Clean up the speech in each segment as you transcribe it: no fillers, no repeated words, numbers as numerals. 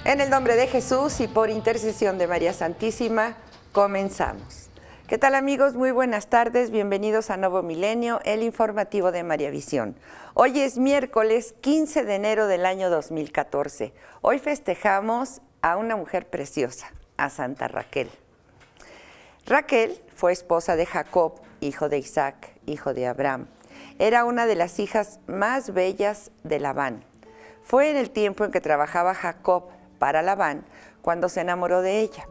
En el nombre de Jesús y por intercesión de María Santísima, comenzamos. ¿Qué tal, amigos? Muy buenas tardes, bienvenidos a Nuevo Milenio, el informativo de María Visión. Hoy es miércoles 15 de enero del año 2014. Hoy festejamos a una mujer preciosa, a Santa Raquel. Raquel fue esposa de Jacob, hijo de Isaac, hijo de Abraham. Era una de las hijas más bellas de Labán. Fue en el tiempo en que trabajaba Jacob para Labán cuando se enamoró de ella.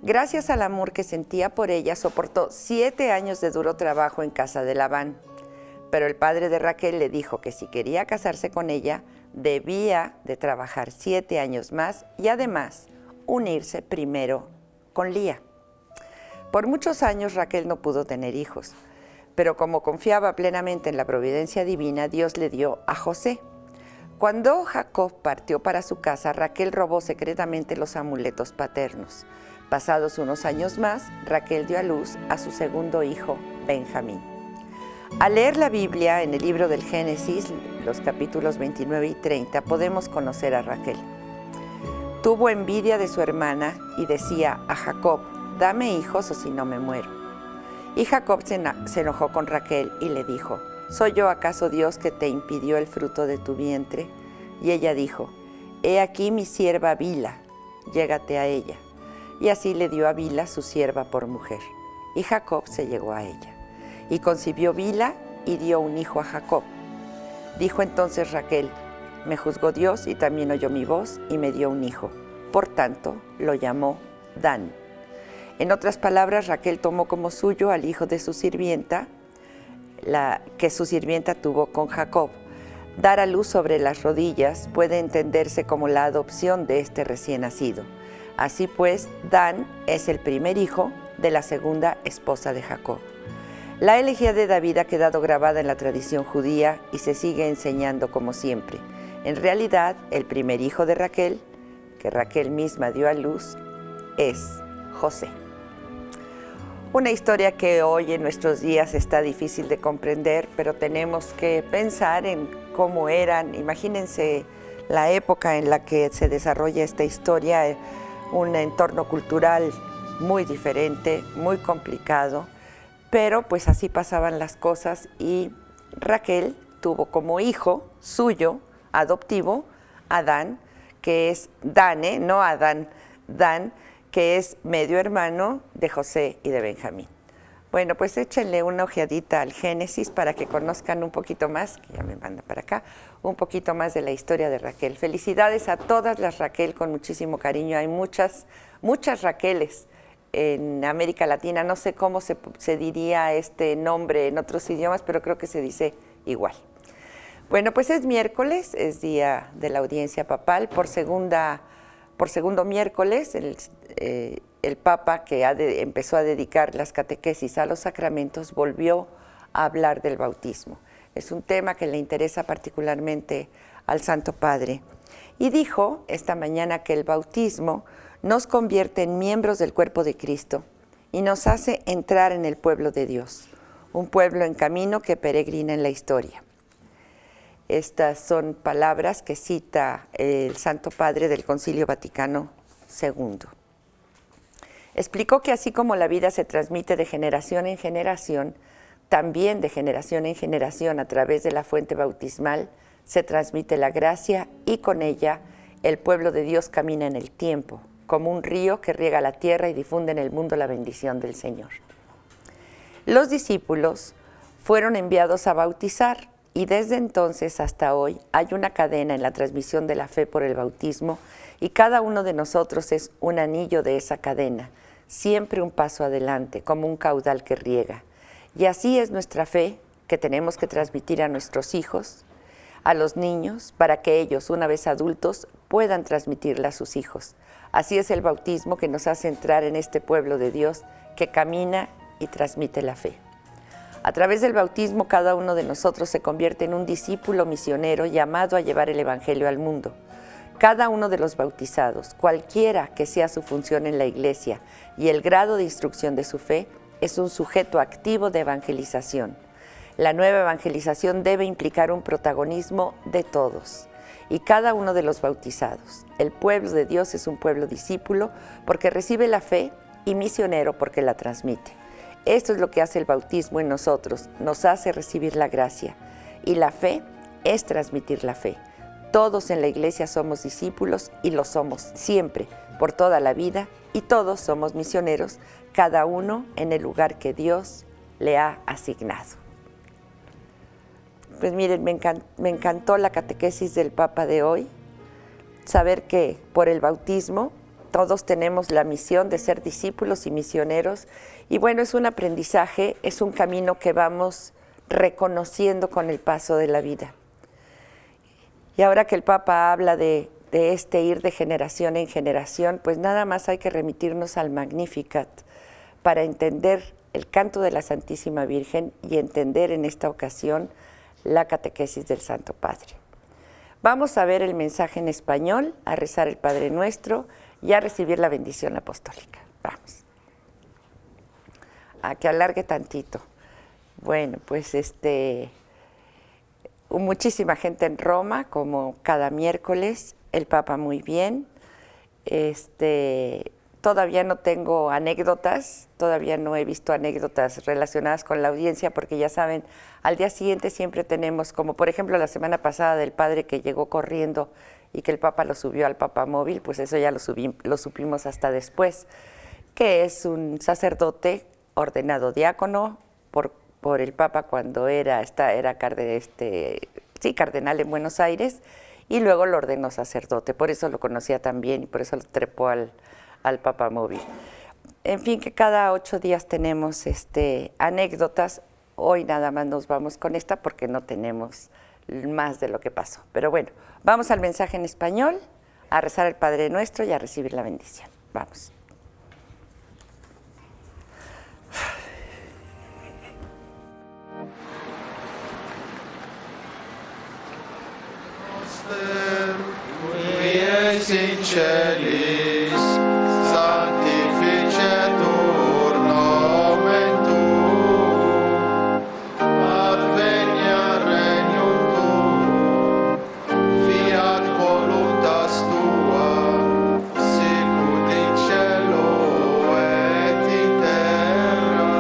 Gracias al amor que sentía por ella, soportó 7 años de duro trabajo en casa de Labán. Pero el padre de Raquel le dijo que si quería casarse con ella, debía de trabajar 7 años más y además unirse primero con Lía. Por muchos años Raquel no pudo tener hijos, pero como confiaba plenamente en la providencia divina, Dios le dio a José. Cuando Jacob partió para su casa, Raquel robó secretamente los amuletos paternos. Pasados unos años más, Raquel dio a luz a su segundo hijo, Benjamín. Al leer la Biblia en el libro del Génesis, los capítulos 29 y 30, podemos conocer a Raquel. Tuvo envidia de su hermana y decía a Jacob: dame hijos o si no me muero. Y Jacob se enojó con Raquel y le dijo: ¿soy yo acaso Dios que te impidió el fruto de tu vientre? Y ella dijo: he aquí mi sierva Bilha, llégate a ella. Y así le dio a Bilha su sierva por mujer. Y Jacob se llegó a ella. Y concibió Bilha y dio un hijo a Jacob. Dijo entonces Raquel: me juzgó Dios y también oyó mi voz y me dio un hijo. Por tanto, lo llamó Dan. En otras palabras, Raquel tomó como suyo al hijo de su sirvienta, que su sirvienta tuvo con Jacob. Dar a luz sobre las rodillas puede entenderse como la adopción de este recién nacido. Así pues, Dan es el primer hijo de la segunda esposa de Jacob. La elegía de David ha quedado grabada en la tradición judía y se sigue enseñando como siempre. En realidad, el primer hijo de Raquel, que Raquel misma dio a luz, es José. Una historia que hoy en nuestros días está difícil de comprender, pero tenemos que pensar en cómo eran. Imagínense la época en la que se desarrolla esta historia, un entorno cultural muy diferente, muy complicado, pero pues así pasaban las cosas y Raquel tuvo como hijo suyo, adoptivo, a Dan, que es Dane, no Adán, Dan, que es medio hermano de José y de Benjamín. Bueno, pues échenle una ojeadita al Génesis para que conozcan un poquito más, que ya me manda para acá, un poquito más de la historia de Raquel. Felicidades a todas las Raquel, con muchísimo cariño. Hay muchas Raqueles en América Latina. No sé cómo se diría este nombre en otros idiomas, pero creo que se dice igual. Bueno, pues es miércoles, es día de la audiencia papal. Por segundo miércoles, el Papa, que empezó a dedicar las catequesis a los sacramentos, volvió a hablar del bautismo. Es un tema que le interesa particularmente al Santo Padre. Y dijo esta mañana que el bautismo nos convierte en miembros del cuerpo de Cristo y nos hace entrar en el pueblo de Dios, un pueblo en camino que peregrina en la historia. Estas son palabras que cita el Santo Padre del Concilio Vaticano II. Explicó que así como la vida se transmite de generación en generación, también de generación en generación a través de la fuente bautismal se transmite la gracia y con ella el pueblo de Dios camina en el tiempo, como un río que riega la tierra y difunde en el mundo la bendición del Señor. Los discípulos fueron enviados a bautizar y desde entonces hasta hoy hay una cadena en la transmisión de la fe por el bautismo y cada uno de nosotros es un anillo de esa cadena, siempre un paso adelante, como un caudal que riega. Y así es nuestra fe que tenemos que transmitir a nuestros hijos, a los niños, para que ellos, una vez adultos, puedan transmitirla a sus hijos. Así es el bautismo que nos hace entrar en este pueblo de Dios que camina y transmite la fe. A través del bautismo, cada uno de nosotros se convierte en un discípulo misionero llamado a llevar el Evangelio al mundo. Cada uno de los bautizados, cualquiera que sea su función en la Iglesia y el grado de instrucción de su fe, es un sujeto activo de evangelización. La nueva evangelización debe implicar un protagonismo de todos. y cada uno de los bautizados. El pueblo de Dios es un pueblo discípulo porque recibe la fe y misionero porque la transmite. Esto es lo que hace el bautismo en nosotros, nos hace recibir la gracia. Y la fe es transmitir la fe. Todos en la iglesia somos discípulos y lo somos siempre, por toda la vida, y todos somos misioneros, cada uno en el lugar que Dios le ha asignado. Pues miren, me encantó la catequesis del Papa de hoy, saber que por el bautismo todos tenemos la misión de ser discípulos y misioneros, y bueno, es un aprendizaje, es un camino que vamos reconociendo con el paso de la vida. Y ahora que el Papa habla de este ir de generación en generación, pues nada más hay que remitirnos al Magnificat para entender el canto de la Santísima Virgen y entender en esta ocasión la catequesis del Santo Padre. Vamos a ver el mensaje en español, a rezar el Padre Nuestro y a recibir la bendición apostólica. Vamos. A que alargue tantito. Bueno, pues muchísima gente en Roma, como cada miércoles, el Papa muy bien. Todavía no tengo anécdotas, todavía no he visto anécdotas relacionadas con la audiencia, porque ya saben, al día siguiente siempre tenemos, como por ejemplo la semana pasada del padre que llegó corriendo y que el Papa lo subió al Papamóvil, pues eso ya lo supimos hasta después, que es un sacerdote ordenado diácono por el Papa cuando era cardenal en Buenos Aires, y luego lo ordenó sacerdote, por eso lo conocía también y por eso lo trepó al Papamóvil. En fin, que cada 8 días tenemos anécdotas. Hoy nada más nos vamos con esta porque no tenemos más de lo que pasó. Pero bueno, vamos al mensaje en español, a rezar el Padre Nuestro y a recibir la bendición. Vamos. Qui ex in celis, sanctificetur nomen tuum, adveniat regnum tuum, fiat voluntas tua, sicut in cielo et in terra.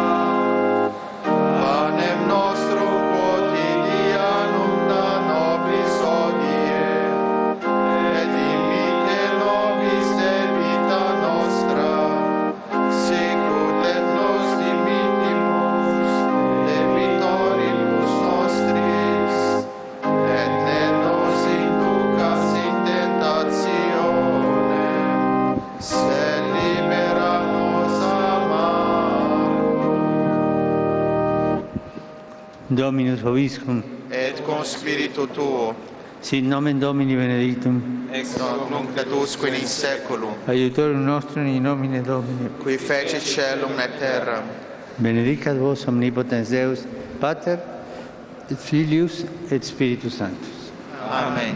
Panem nostrum quotidianum da nobis hodie, et dimitte nobis debita nostra, sicut et nos dimittimus debitoribus nostris, et ne nos inducas in tentationem, sed libera nos a malo. Dominus vobiscum, Et cum spiritu tuo, sit nomen Domini benedictum, ex hoc nunc et usque in saeculum, aiutorium nostrum in nomine Domini. qui fece caelum et terram. Benedicat vos omnipotens Deus, Pater, et Filius, et Spiritus Sanctus. Amen.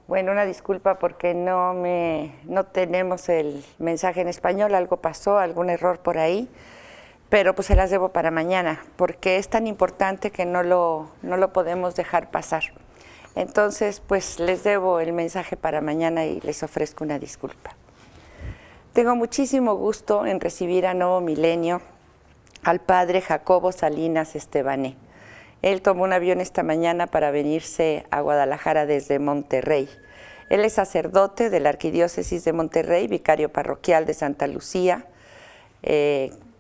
Bueno, una disculpa porque no tenemos el mensaje en español, algo pasó, algún error por ahí, pero pues se las debo para mañana, porque es tan importante que no lo podemos dejar pasar. Entonces, pues les debo el mensaje para mañana y les ofrezco una disculpa. Tengo muchísimo gusto en recibir a Nuevo Milenio al padre Jacobo Salinas Estebané. Él tomó un avión esta mañana para venirse a Guadalajara desde Monterrey. Él es sacerdote de la Arquidiócesis de Monterrey, vicario parroquial de Santa Lucía.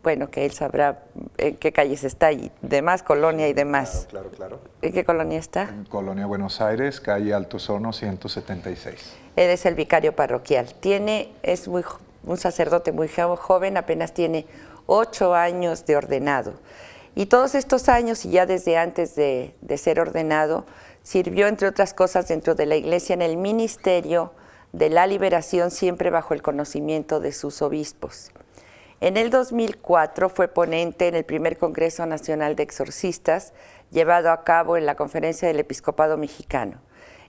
Bueno, que él sabrá en qué calles está y demás, colonia y demás. Claro. ¿En qué colonia está? En Colonia Buenos Aires, calle Alto Sono 176. Él es el vicario parroquial. Es un sacerdote muy joven, apenas tiene 8 años de ordenado. Y todos estos años, y ya desde antes de ser ordenado, sirvió, entre otras cosas, dentro de la Iglesia en el ministerio de la liberación, siempre bajo el conocimiento de sus obispos. En el 2004 fue ponente en el primer Congreso Nacional de Exorcistas, llevado a cabo en la Conferencia del Episcopado Mexicano.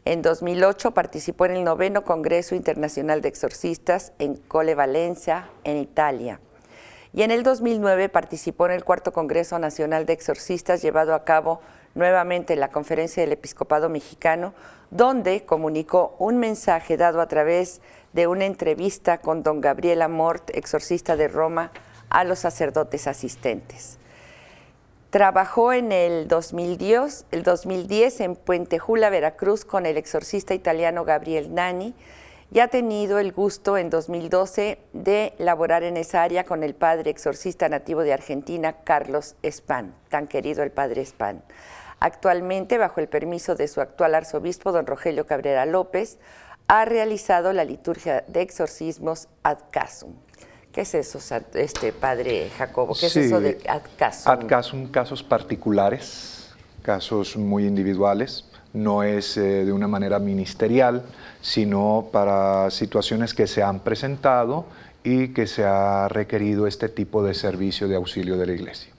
En 2008 participó en el 9º Congreso Internacional de Exorcistas en Colle Valencia, en Italia. Y en el 2009 participó en el 4º Congreso Nacional de Exorcistas llevado a cabo nuevamente en la Conferencia del Episcopado Mexicano, donde comunicó un mensaje dado a través de una entrevista con don Gabriel Amort, exorcista de Roma, a los sacerdotes asistentes. Trabajó en el 2010 en Puentejula, Veracruz, con el exorcista italiano Gabriel Nani, y ha tenido el gusto en 2012 de laborar en esa área con el padre exorcista nativo de Argentina, Carlos Spahn, tan querido el padre Spahn. Actualmente, bajo el permiso de su actual arzobispo, don Rogelio Cabrera López, ha realizado la liturgia de exorcismos ad casum. ¿Qué es eso, padre Jacobo? ¿Qué es eso de ad casum? Ad casum, casos particulares, casos muy individuales. No es de una manera ministerial, sino para situaciones que se han presentado y que se ha requerido este tipo de servicio de auxilio de la Iglesia.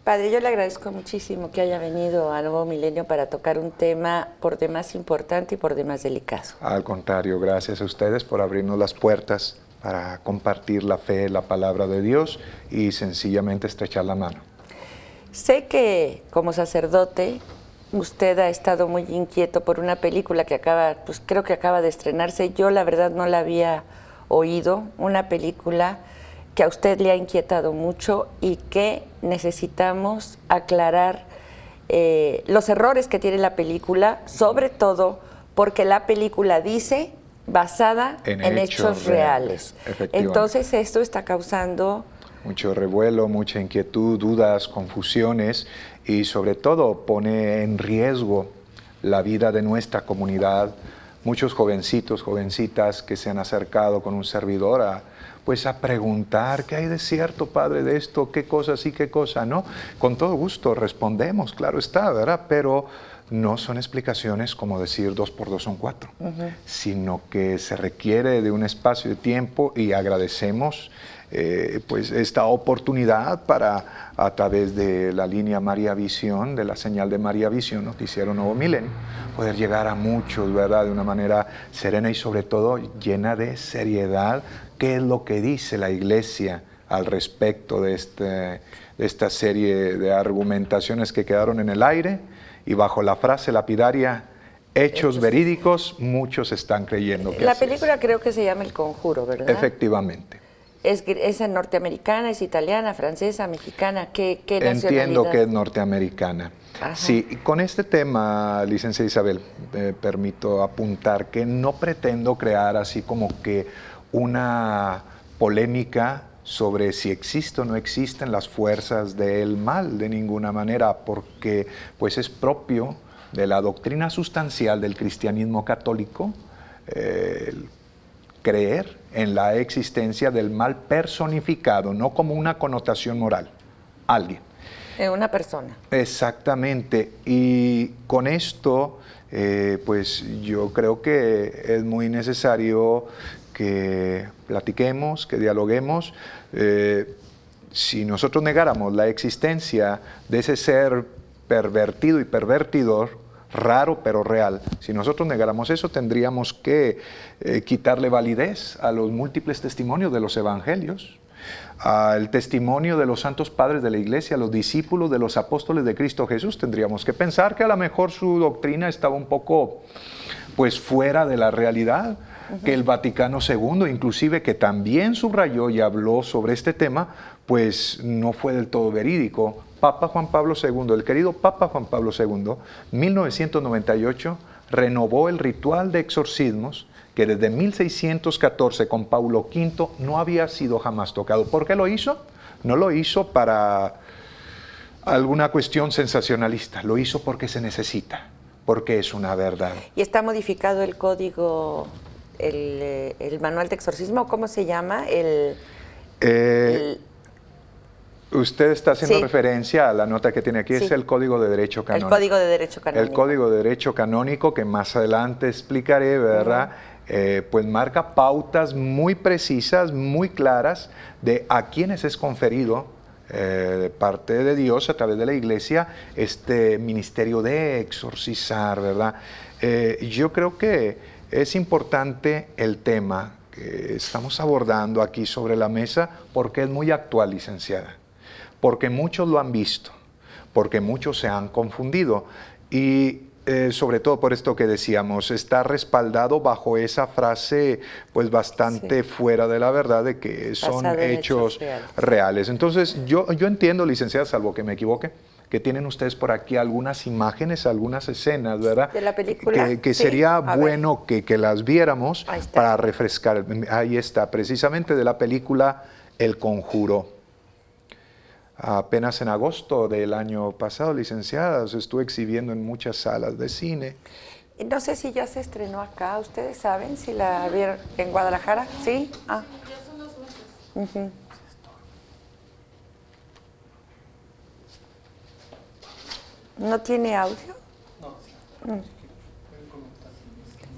Padre, yo le agradezco muchísimo que haya venido a Nuevo Milenio para tocar un tema por demás importante y por demás delicado. Al contrario, gracias a ustedes por abrirnos las puertas para compartir la fe, la palabra de Dios y sencillamente estrechar la mano. Sé que como sacerdote usted ha estado muy inquieto por una película que creo que acaba de estrenarse. Yo la verdad no la había oído, una película que a usted le ha inquietado mucho y que necesitamos aclarar los errores que tiene la película, sobre todo porque la película dice basada en hechos reales. Entonces esto está causando mucho revuelo, mucha inquietud, dudas, confusiones y sobre todo pone en riesgo la vida de nuestra comunidad. Muchos jovencitos, jovencitas que se han acercado con un servidor a preguntar qué hay de cierto, padre, de esto, qué cosa sí, qué cosa no. Con todo gusto respondemos, claro está, ¿verdad? Pero no son explicaciones como decir 2 por 2 son 4, sino que se requiere de un espacio de tiempo y agradecemos esta oportunidad para, a través de la línea María Visión, de la señal de María Visión, Noticiero Nuevo Milenio, poder llegar a muchos, ¿verdad? De una manera serena y sobre todo llena de seriedad. ¿Qué es lo que dice la Iglesia al respecto de esta serie de argumentaciones que quedaron en el aire? Y bajo la frase lapidaria, hechos verídicos, muchos están creyendo que la película creo que se llama El Conjuro, ¿verdad? Efectivamente. ¿Es norteamericana, es italiana, francesa, mexicana? ¿Qué nacionalidad? Entiendo que es norteamericana. Ajá. Sí, con este tema, licenciada Isabel, permito apuntar que no pretendo crear así como que una polémica sobre si existe o no existen las fuerzas del mal de ninguna manera, porque pues es propio de la doctrina sustancial del cristianismo católico creer en la existencia del mal personificado, no como una connotación moral, alguien. Una persona. Exactamente, y con esto pues yo creo que es muy necesario que platiquemos, que dialoguemos. Si nosotros negáramos la existencia de ese ser pervertido y pervertidor, raro pero real, si nosotros negáramos eso, tendríamos que quitarle validez a los múltiples testimonios de los evangelios, al testimonio de los santos padres de la Iglesia, los discípulos de los apóstoles de Cristo Jesús. Tendríamos que pensar que a lo mejor su doctrina estaba un poco pues fuera de la realidad, que el Vaticano II, inclusive, que también subrayó y habló sobre este tema, pues no fue del todo verídico. Papa Juan Pablo II, el querido Papa Juan Pablo II, 1998, renovó el ritual de exorcismos que desde 1614 con Paulo V no había sido jamás tocado. ¿Por qué lo hizo? No lo hizo para alguna cuestión sensacionalista, lo hizo porque se necesita, porque es una verdad. ¿Y está modificado el código, el manual de exorcismo? ¿Cómo se llama? Usted está haciendo sí. referencia a la nota que tiene aquí, sí. Es el Código de Derecho Canónico. El Código de Derecho Canónico. El Código de Derecho Canónico, que más adelante explicaré, ¿verdad? Pues marca pautas muy precisas, muy claras de a quienes es conferido de parte de Dios a través de la Iglesia este ministerio de exorcizar, ¿verdad? Yo creo que es importante el tema que estamos abordando aquí sobre la mesa porque es muy actual, licenciada, porque muchos lo han visto, porque muchos se han confundido y sobre todo por esto que decíamos, está respaldado bajo esa frase pues bastante fuera de la verdad de que son Basado en hechos reales. Entonces yo entiendo, licenciada, salvo que me equivoque, que tienen ustedes por aquí algunas imágenes, algunas escenas, ¿verdad? De la película. Que Sí, sería a bueno que las viéramos Ahí está. para refrescar. Ahí está, precisamente de la película El Conjuro. Apenas en agosto del año pasado, licenciada, se estuvo exhibiendo en muchas salas de cine. No sé si ya se estrenó acá. ¿Ustedes saben si la vieron en Guadalajara? ¿Sí? Ah. Ujú. ¿No tiene audio? No.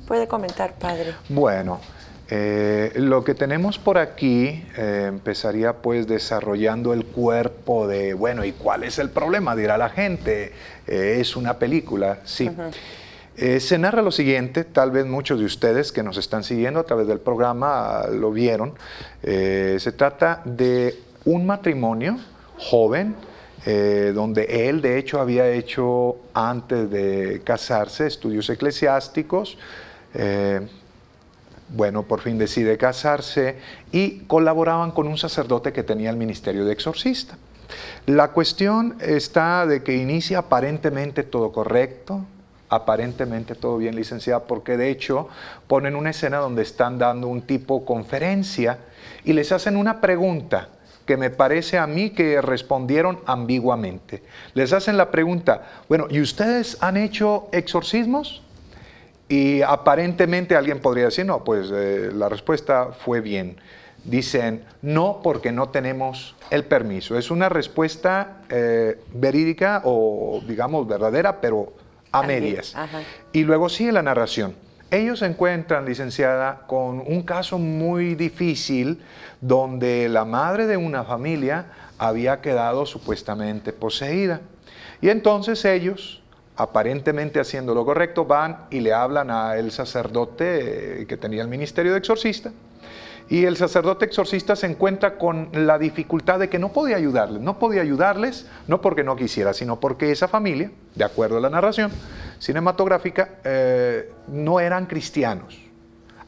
Puede comentar, padre. Bueno, lo que tenemos por aquí empezaría pues desarrollando el cuerpo de, bueno, ¿y cuál es el problema? Dirá la gente, es una película, sí. Se narra lo siguiente, tal vez muchos de ustedes que nos están siguiendo a través del programa lo vieron. Se trata de un matrimonio joven, donde él de hecho había hecho antes de casarse estudios eclesiásticos. Bueno, por fin decide casarse y colaboraban con un sacerdote que tenía el ministerio de exorcista. La cuestión está de que inicia aparentemente todo correcto, aparentemente todo bien, licenciada, porque de hecho ponen una escena donde están dando un tipo conferencia y les hacen una pregunta que me parece a mí que respondieron ambiguamente. Les hacen la pregunta, bueno, ¿y ustedes han hecho exorcismos? Y aparentemente alguien podría decir, no, pues la respuesta fue bien. Dicen, no, porque no tenemos el permiso. Es una respuesta verídica o, digamos, verdadera, pero a medias. Ajá. Y luego sigue la narración. Ellos se encuentran, licenciada, con un caso muy difícil donde la madre de una familia había quedado supuestamente poseída. Y entonces ellos, aparentemente haciendo lo correcto, van y le hablan al sacerdote que tenía el ministerio de exorcista. Y el sacerdote exorcista se encuentra con la dificultad de que no podía ayudarles. No podía ayudarles, no porque no quisiera, sino porque esa familia, de acuerdo a la narración cinematográfica, no eran cristianos.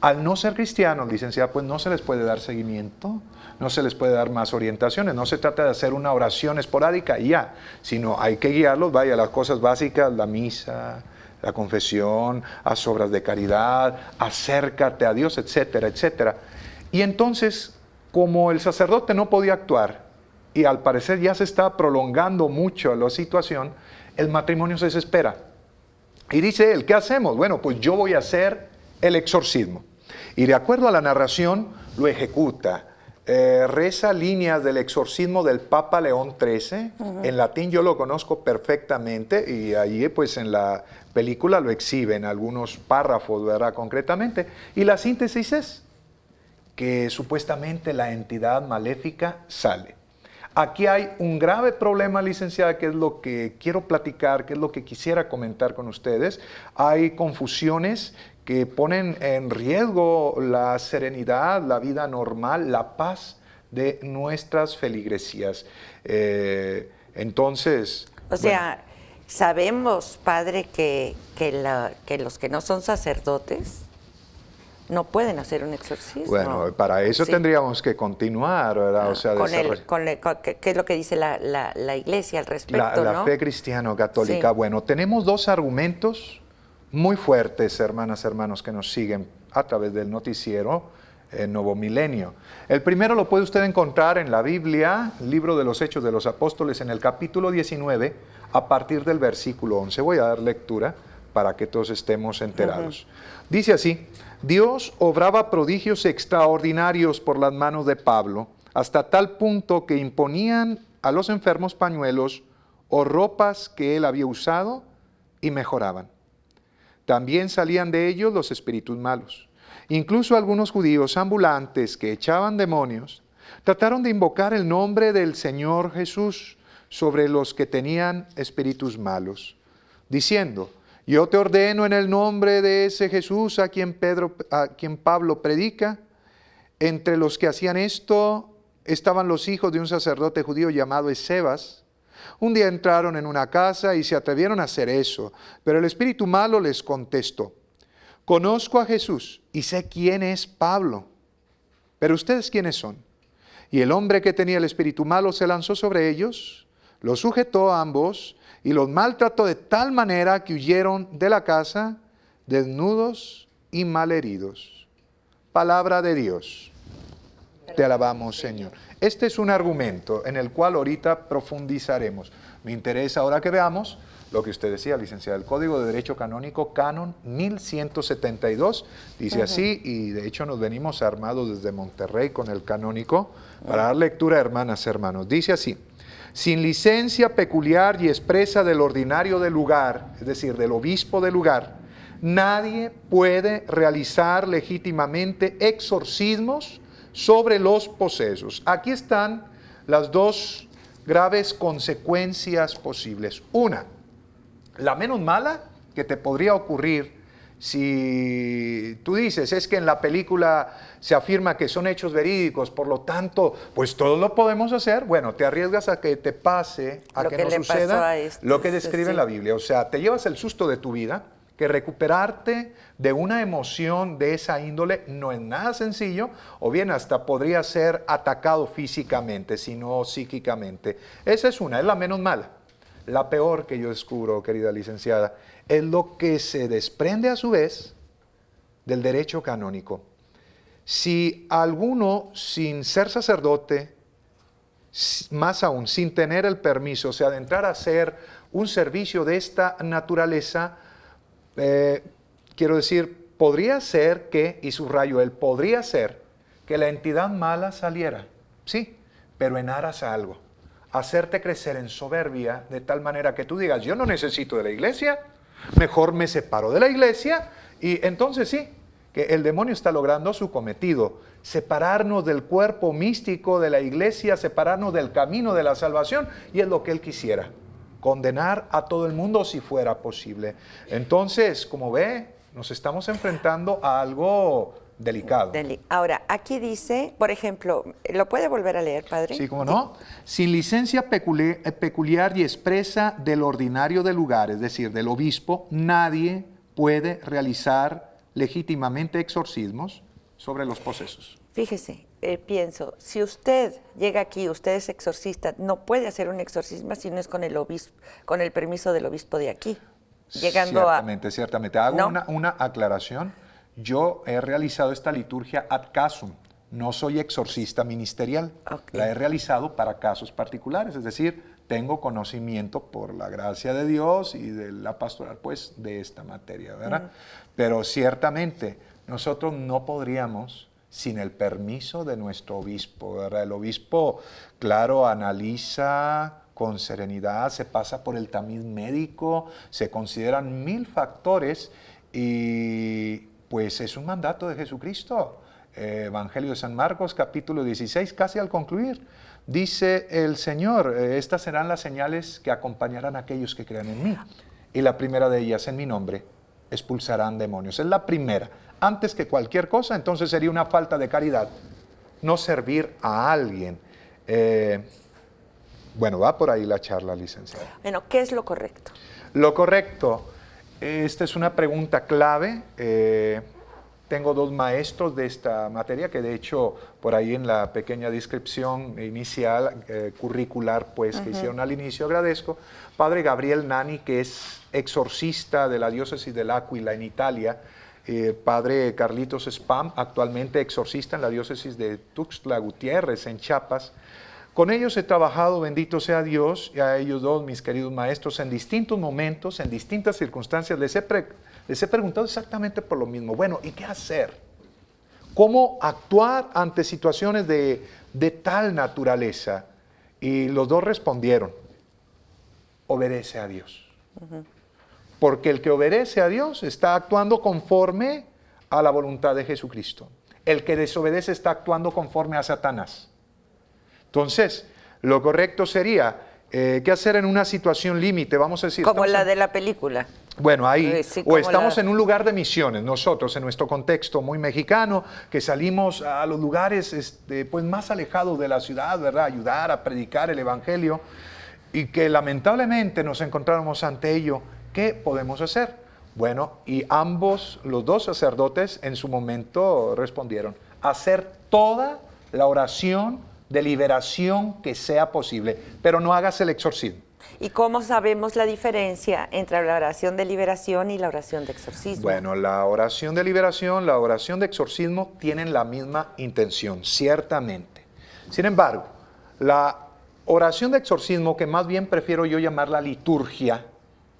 Al no ser cristianos, licenciada, pues no se les puede dar seguimiento, no se les puede dar más orientaciones. No se trata de hacer una oración esporádica y ya, sino hay que guiarlos, vaya, las cosas básicas, la misa, la confesión, haz obras de caridad, acércate a Dios, etcétera, etcétera. Y entonces, como el sacerdote no podía actuar y al parecer ya se está prolongando mucho la situación, el matrimonio se desespera. Y dice él, ¿qué hacemos? Bueno, pues yo voy a hacer el exorcismo. Y de acuerdo a la narración, lo ejecuta. Reza líneas del exorcismo del Papa León XIII. En latín yo lo conozco perfectamente y allí pues en la película lo exhiben algunos párrafos, ¿verdad? Concretamente. Y la síntesis es que supuestamente la entidad maléfica sale. Aquí hay un grave problema, licenciada, que es lo que quiero platicar, que es lo que quisiera comentar con ustedes. Hay confusiones que ponen en riesgo la serenidad, la vida normal, la paz de nuestras feligresías. Entonces... O sea, sabemos, padre, que los que no son sacerdotes no pueden hacer un exorcismo. Bueno, para eso tendríamos que continuar, ¿verdad? O sea, ¿qué es lo que dice la Iglesia al respecto? La ¿no? fe cristiano-católica. Sí. Bueno, tenemos dos argumentos muy fuertes, hermanas, hermanos, que nos siguen a través del noticiero Nuevo Milenio. El primero lo puede usted encontrar en la Biblia, libro de los Hechos de los Apóstoles, en el capítulo 19, a partir del versículo 11. Voy a dar lectura para que todos estemos enterados. Dice así: Dios obraba prodigios extraordinarios por las manos de Pablo, hasta tal punto que imponían a los enfermos pañuelos o ropas que él había usado y mejoraban. También salían de ellos los espíritus malos. Incluso algunos judíos ambulantes que echaban demonios trataron de invocar el nombre del Señor Jesús sobre los que tenían espíritus malos, diciendo: Yo te ordeno en el nombre de ese Jesús a quien Pablo predica. Entre los que hacían esto estaban los hijos de un sacerdote judío llamado Escevas. Un día entraron en una casa y se atrevieron a hacer eso, pero el espíritu malo les contestó: conozco a Jesús y sé quién es Pablo, pero ¿ustedes quiénes son? Y el hombre que tenía el espíritu malo se lanzó sobre ellos, los sujetó a ambos y los maltrató de tal manera que huyeron de la casa desnudos y malheridos. Palabra de Dios. Te alabamos, Señor. Este es un argumento en el cual ahorita profundizaremos. Me interesa ahora que veamos lo que usted decía, licenciada. El Código de Derecho Canónico, Canon 1172, dice así, y de hecho nos venimos armados desde Monterrey con el canónico para dar lectura, hermanas, hermanos. Dice así: sin licencia peculiar y expresa del ordinario del lugar, es decir, del obispo del lugar, nadie puede realizar legítimamente exorcismos sobre los posesos. Aquí están las dos graves consecuencias posibles. Una, la menos mala que te podría ocurrir si tú dices, es que en la película se afirma que son hechos verídicos, por lo tanto, pues todos lo podemos hacer. Bueno, te arriesgas a que te pase, a que no suceda lo que describe en la Biblia. O sea, te llevas el susto de tu vida, que recuperarte de una emoción de esa índole no es nada sencillo, o bien hasta podría ser atacado físicamente, sino psíquicamente. Esa es una, es la menos mala. La peor que yo descubro, querida licenciada, es lo que se desprende a su vez del derecho canónico. Si alguno, sin ser sacerdote, más aún sin tener el permiso, se adentrara a hacer un servicio de esta naturaleza, quiero decir, podría ser que, y subrayo él, podría ser que la entidad mala saliera, sí, pero en aras a algo, hacerte crecer en soberbia de tal manera que tú digas, yo no necesito de la iglesia, mejor me separo de la iglesia, y entonces sí, que el demonio está logrando su cometido, separarnos del cuerpo místico de la iglesia, separarnos del camino de la salvación, y es lo que él quisiera. Condenar a todo el mundo si fuera posible. Entonces, como ve, nos estamos enfrentando a algo delicado. Ahora, aquí dice, por ejemplo, ¿lo puede volver a leer, padre? Sí, ¿cómo no? Sin licencia peculiar y expresa del ordinario del lugar, es decir, del obispo, nadie puede realizar legítimamente exorcismos sobre los posesos. Fíjese, pienso, si usted llega aquí, usted es exorcista, no puede hacer un exorcismo si no es con el obispo, con el permiso del obispo de aquí. Llegando Ciertamente. Hago una aclaración. Yo he realizado esta liturgia ad casum. No soy exorcista ministerial. Okay. La he realizado para casos particulares, es decir, tengo conocimiento por la gracia de Dios y de la pastoral, pues, de esta materia, ¿verdad? Pero ciertamente nosotros no podríamos sin el permiso de nuestro obispo, ¿verdad? El obispo, claro, analiza con serenidad, se pasa por el tamiz médico, se consideran 1000 factores y pues es un mandato de Jesucristo. Evangelio de San Marcos, capítulo 16, casi al concluir, dice el Señor, estas serán las señales que acompañarán a aquellos que crean en mí. Y la primera de ellas, en mi nombre, expulsarán demonios. Es la primera. Antes que cualquier cosa, entonces sería una falta de caridad no servir a alguien. Bueno, va por ahí la charla, licenciada. Bueno, ¿qué es lo correcto? Lo correcto, esta es una pregunta clave. Tengo 2 maestros de esta materia que de hecho por ahí en la pequeña descripción inicial, curricular, pues que hicieron al inicio, agradezco. Padre Gabriel Nani, que es exorcista de la diócesis de L'Aquila en Italia. Padre Carlitos Spam, actualmente exorcista en la diócesis de Tuxtla Gutiérrez, en Chiapas. Con ellos he trabajado, bendito sea Dios, y a ellos 2, mis queridos maestros, en distintos momentos, en distintas circunstancias, les he preguntado exactamente por lo mismo. Bueno, ¿y qué hacer? ¿Cómo actuar ante situaciones de tal naturaleza? Y los 2 respondieron, obedece a Dios. Porque el que obedece a Dios está actuando conforme a la voluntad de Jesucristo. El que desobedece está actuando conforme a Satanás. Entonces, lo correcto sería ¿Qué hacer en una situación límite? Vamos a decir... Como estamos la en- de la película. Bueno, ahí, Sí, o como estamos la- en un lugar de misiones, nosotros, en nuestro contexto muy mexicano, que salimos a los lugares pues, más alejados de la ciudad, ¿verdad? Ayudar a predicar el Evangelio, y que lamentablemente nos encontramos ante ello. ¿Qué podemos hacer? Bueno, y los dos sacerdotes, en su momento respondieron, hacer toda la oración de liberación que sea posible, pero no hagas el exorcismo. ¿Y cómo sabemos la diferencia entre la oración de liberación y la oración de exorcismo? Bueno, la oración de liberación, la oración de exorcismo tienen la misma intención, ciertamente. Sin embargo, la oración de exorcismo, que más bien prefiero yo llamarla liturgia,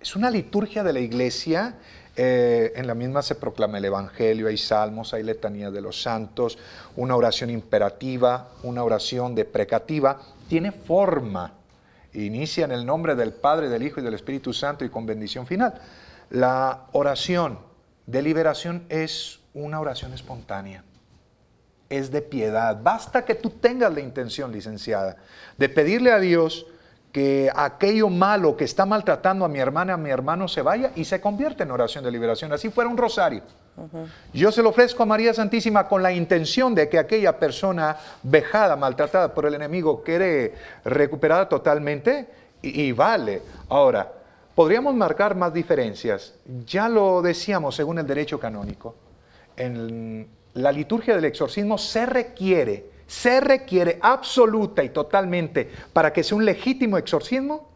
es una liturgia de la iglesia. En la misma se proclama el Evangelio, hay salmos, hay letanías de los santos, una oración imperativa, una oración deprecativa, tiene forma. Inicia en el nombre del Padre, del Hijo y del Espíritu Santo y con bendición final. La oración de liberación es una oración espontánea, es de piedad. Basta que tú tengas la intención, licenciada, de pedirle a Dios que aquello malo que está maltratando a mi hermana, a mi hermano, se vaya y se convierte en oración de liberación. Así fuera un rosario. Yo se lo ofrezco a María Santísima con la intención de que aquella persona vejada, maltratada por el enemigo, quede recuperada totalmente y vale. Ahora, podríamos marcar más diferencias. Ya lo decíamos según el derecho canónico. En la liturgia del exorcismo se requiere absoluta y totalmente, para que sea un legítimo exorcismo,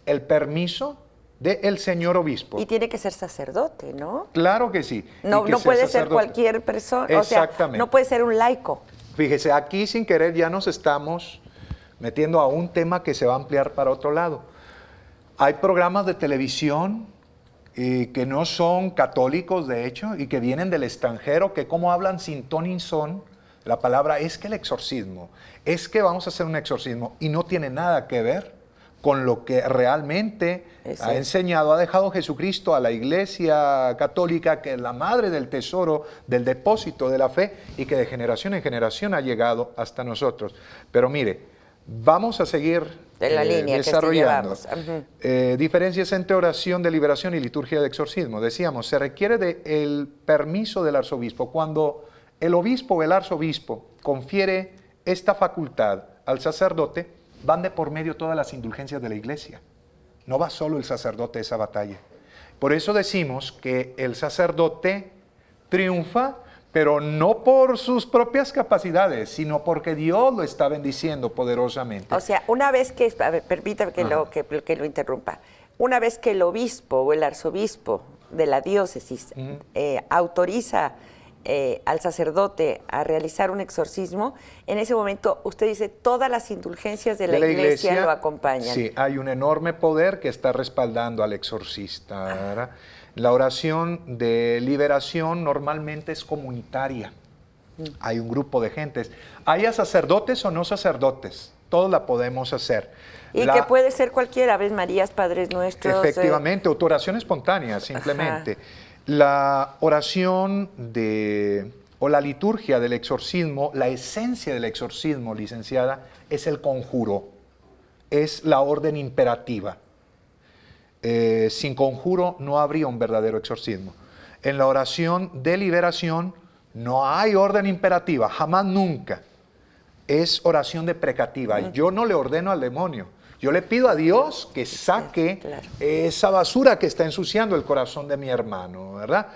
el permiso del señor obispo. Y tiene que ser sacerdote, ¿no? Claro que sí. No, Y que no sea puede ser sacerdote. cualquier persona, o sea, Exactamente. no puede ser un laico. Fíjese, aquí sin querer ya nos estamos metiendo a un tema que se va a ampliar para otro lado. Hay programas de televisión que no son católicos, de hecho, y que vienen del extranjero, que como hablan sin ton ni son, la palabra es que el exorcismo, es que vamos a hacer un exorcismo, y no tiene nada que ver con lo que realmente ha enseñado, ha dejado Jesucristo a la Iglesia Católica, que es la madre del tesoro, del depósito de la fe, y que de generación en generación ha llegado hasta nosotros. Pero mire, vamos a seguir De la línea desarrollando. que sí llevamos. Diferencias entre oración de liberación y liturgia de exorcismo. Decíamos, se requiere del permiso del arzobispo. Cuando el obispo o el arzobispo confiere esta facultad al sacerdote, van de por medio todas las indulgencias de la iglesia. No va solo el sacerdote a esa batalla. Por eso decimos que el sacerdote triunfa, pero no por sus propias capacidades, sino porque Dios lo está bendiciendo poderosamente. O sea, una vez que, a ver, permítame que lo interrumpa, una vez que el obispo o el arzobispo de la diócesis autoriza al sacerdote a realizar un exorcismo, en ese momento usted dice todas las indulgencias de la iglesia lo acompañan. Sí, hay un enorme poder que está respaldando al exorcista, ¿verdad? La oración de liberación normalmente es comunitaria. Hay un grupo de gentes, haya sacerdotes o no sacerdotes, todos la podemos hacer. Y que puede ser cualquiera, Aves Marías, Padres Nuestros. Efectivamente, o tu oración espontánea, simplemente. La oración o la liturgia del exorcismo, la esencia del exorcismo, licenciada, es el conjuro, es la orden imperativa. Sin conjuro no habría un verdadero exorcismo. En la oración de liberación no hay orden imperativa, jamás, nunca. Es oración deprecativa. Yo no le ordeno al demonio. Yo le pido a Dios que saque esa basura que está ensuciando el corazón de mi hermano, ¿verdad?